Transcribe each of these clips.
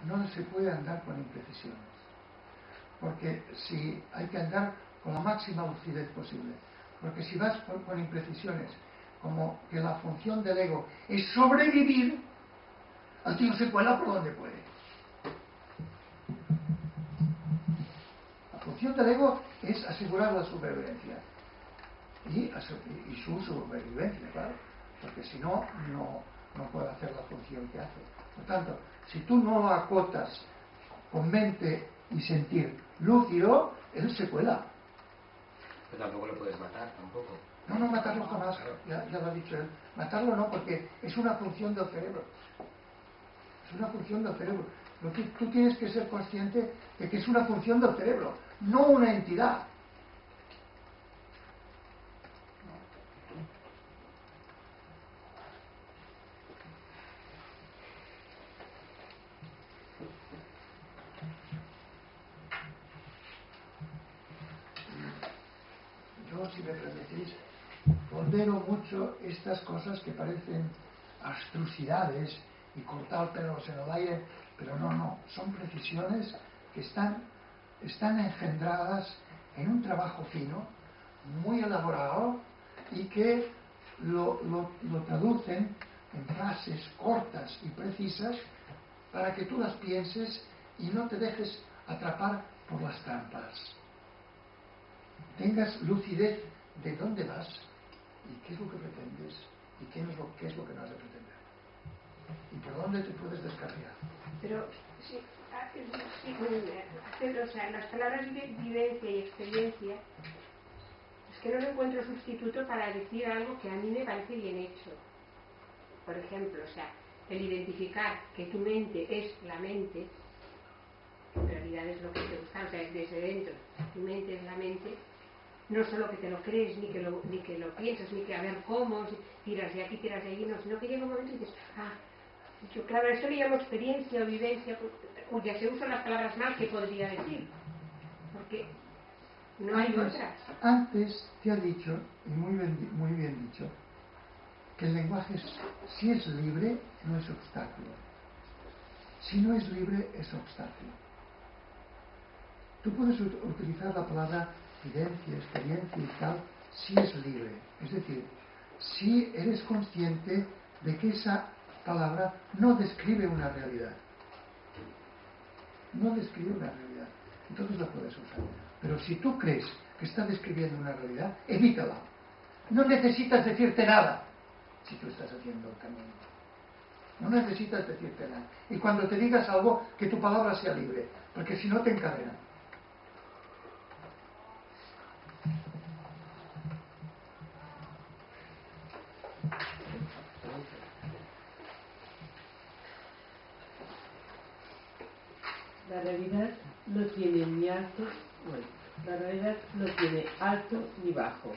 no se puede andar con imprecisiones, porque si hay que andar con la máxima lucidez posible, porque si vas con imprecisiones, como que la función del ego es sobrevivir, el tío se cuela por donde puede. La función del ego es asegurar la supervivencia y su supervivencia, claro, porque si no, no puede hacer la función que hace. Por tanto, si tú no lo acotas con mente y sentir lúcido, él se cuela. Pero tampoco lo puedes matar, tampoco. No matarlo jamás, ya lo ha dicho él. Matarlo no, porque es una función del cerebro. Es una función del cerebro. Tú tienes que ser consciente de que es una función del cerebro, no una entidad. Yo, si me permitís, pondero mucho estas cosas que parecen abstrusidades y cortar pelos en el aire, pero no, son precisiones que están engendradas en un trabajo fino, muy elaborado, y que lo traducen en frases cortas y precisas para que tú las pienses y no te dejes atrapar por las trampas. Tengas lucidez de dónde vas y qué es lo que pretendes y qué es lo que no has de pretender y por dónde te puedes descarriar. Pero sí, o sea, las palabras vivencia y experiencia, es que no encuentro sustituto para decir algo que a mí me parece bien hecho. Por ejemplo, o sea, el identificar que tu mente es la mente, en realidad es lo que te gusta, o sea, es desde dentro, tu mente es la mente. No solo que te lo crees, ni que lo piensas, ni que a ver cómo, si tiras de aquí, tiras de allí, no, sino que llega un momento y dices, yo, claro, esto le llamo experiencia o vivencia, ya se usan las palabras mal que podría decir, porque no hay otras. Antes te ha dicho, y muy bien dicho, que el lenguaje, si es libre, no es obstáculo. Si no es libre, es obstáculo. Tú puedes utilizar la palabra vivencia, experiencia y tal, si es libre. Es decir, si eres consciente de que esa palabra no describe una realidad. No describe una realidad. Entonces la puedes usar. Pero si tú crees que está describiendo una realidad, evítala. No necesitas decirte nada si tú estás haciendo el camino. No necesitas decirte nada. Y cuando te digas algo, que tu palabra sea libre, porque si no te encadena. La realidad no tiene ni alto, la realidad no tiene alto ni bajo.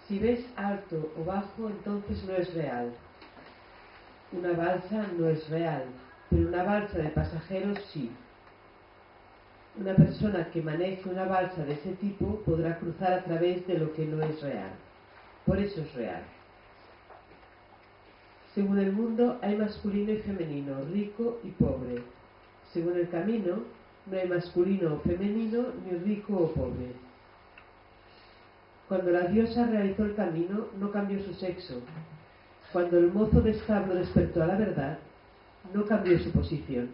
Si ves alto o bajo, entonces no es real. Una balsa no es real, pero una balsa de pasajeros sí. Una persona que maneje una balsa de ese tipo podrá cruzar a través de lo que no es real. Por eso es real. Según el mundo hay masculino y femenino, rico y pobre. Según el camino, no hay masculino o femenino, ni rico o pobre. Cuando la diosa realizó el camino, no cambió su sexo. Cuando el mozo de establo despertó a la verdad, no cambió su posición.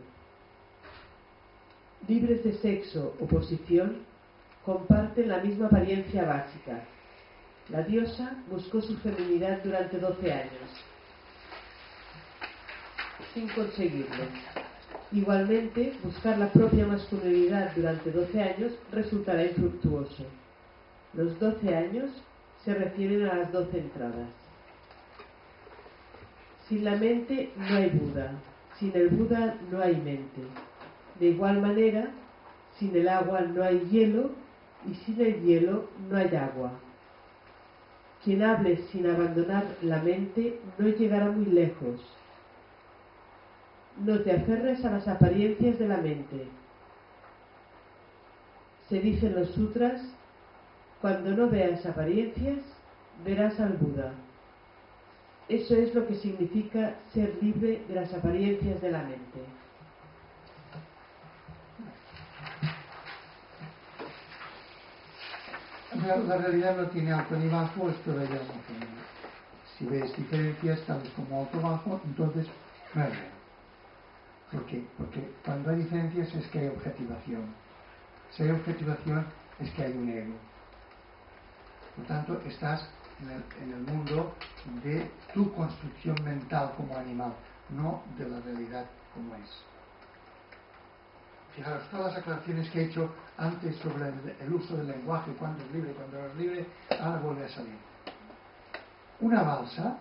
Libres de sexo o posición, comparten la misma apariencia básica. La diosa buscó su feminidad durante 12 años, sin conseguirlo. Igualmente, buscar la propia masculinidad durante 12 años resultará infructuoso. Los 12 años se refieren a las 12 entradas. Sin la mente no hay Buda, sin el Buda no hay mente. De igual manera, sin el agua no hay hielo y sin el hielo no hay agua. Quien hable sin abandonar la mente no llegará muy lejos. No te aferres a las apariencias de la mente. Se dice en los sutras, cuando no veas apariencias, verás al Buda. Eso es lo que significa ser libre de las apariencias de la mente. La realidad no tiene alto ni bajo, esto lo llamo que si ves diferencias tales como alto bajo, entonces no es real. ¿Por qué? Porque cuando hay diferencias es que hay objetivación. Si hay objetivación es que hay un ego. Por tanto, estás en el mundo de tu construcción mental como animal, no de la realidad como es. Fijaros, todas las aclaraciones que he hecho antes sobre el uso del lenguaje, cuando es libre, cuando no es libre, ahora vuelve a salir. Una balsa,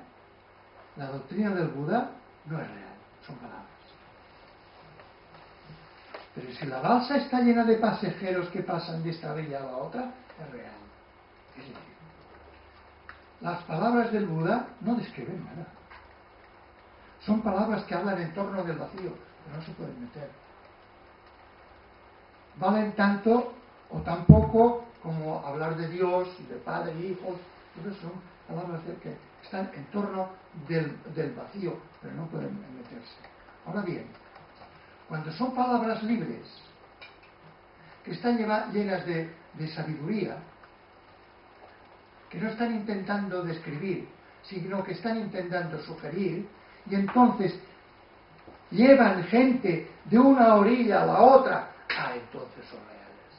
la doctrina del Buda, no es real, son palabras. Pero si la balsa está llena de pasajeros que pasan de esta orilla a la otra, es real. Es decir, las palabras del Buda no describen nada. Son palabras que hablan en torno del vacío, pero no se pueden meter. Valen tanto o tan poco como hablar de Dios, de Padre e Hijos, pero son palabras que están en torno del vacío, pero no pueden meterse. Ahora bien, cuando son palabras libres, que están llenas de sabiduría, que no están intentando describir, sino que están intentando sugerir, y entonces llevan gente de una orilla a la otra, entonces son reales.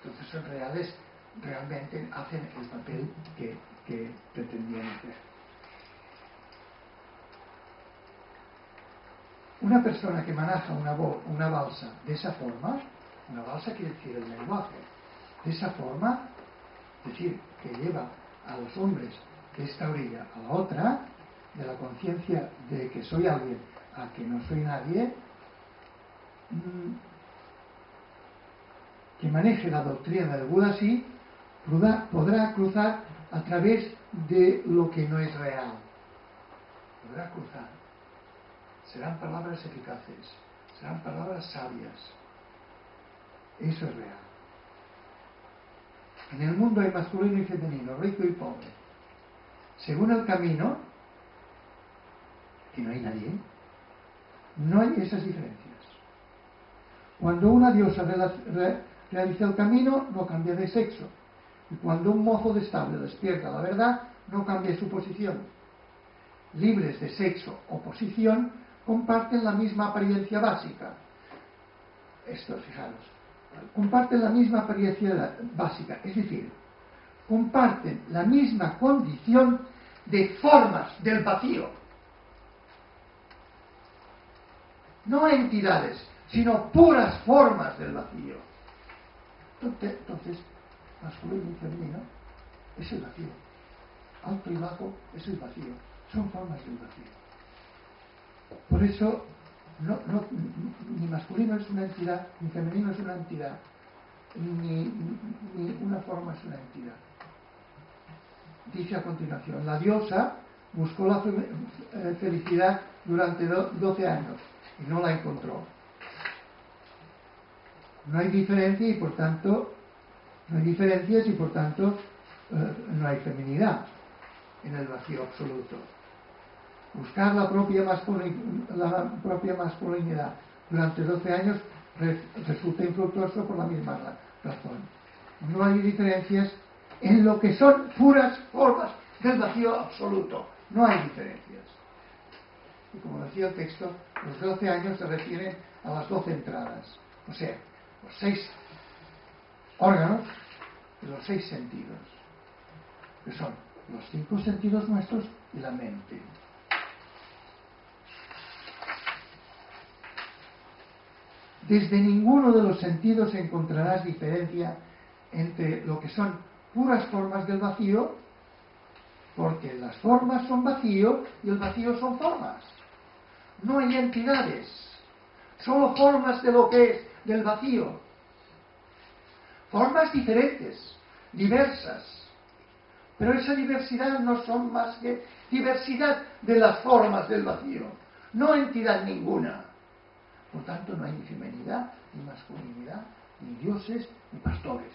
Entonces son reales, realmente hacen el papel que pretendían hacer. Una persona que maneja una balsa de esa forma, una balsa quiere decir el lenguaje, de esa forma, es decir, que lleva a los hombres de esta orilla a la otra, de la conciencia de que soy alguien a que no soy nadie, que maneje la doctrina del Buda así, podrá cruzar a través de lo que no es real. Podrá cruzar. Serán palabras eficaces, serán palabras sabias. Eso es real. En el mundo hay masculino y femenino, rico y pobre. Según el camino, que no hay nadie, no hay esas diferencias. Cuando una diosa realiza el camino, no cambia de sexo. Y cuando un mozo de estable despierta la verdad, no cambia su posición. Libres de sexo o posición, comparten la misma apariencia básica. Esto, fijaros, comparten la misma apariencia básica, es decir, comparten la misma condición de formas del vacío. No entidades, sino puras formas del vacío. Entonces, masculino y femenino es el vacío. Alto y bajo es el vacío. Son formas del vacío. Por eso, ni masculino es una entidad, ni femenino es una entidad, ni una forma es una entidad. Dice a continuación, la diosa buscó la felicidad durante 12 años y no la encontró. No hay diferencia y por tanto no hay diferencias y por tanto no hay feminidad en el vacío absoluto. Buscar la propia masculinidad durante 12 años resulta infructuoso por la misma razón. No hay diferencias en lo que son puras formas del vacío absoluto. No hay diferencias. Y como decía el texto, los 12 años se refieren a las 12 entradas. O sea, los 6 órganos y los 6 sentidos, que son los 5 sentidos nuestros y la mente. Desde ninguno de los sentidos encontrarás diferencia entre lo que son puras formas del vacío, porque las formas son vacío y el vacío son formas. No hay entidades, solo formas de lo que es del vacío. Formas diferentes, diversas. Pero esa diversidad no son más que diversidad de las formas del vacío, no entidad ninguna. Por tanto, no hay ni feminidad, ni masculinidad, ni dioses, ni pastores.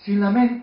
Sin la mente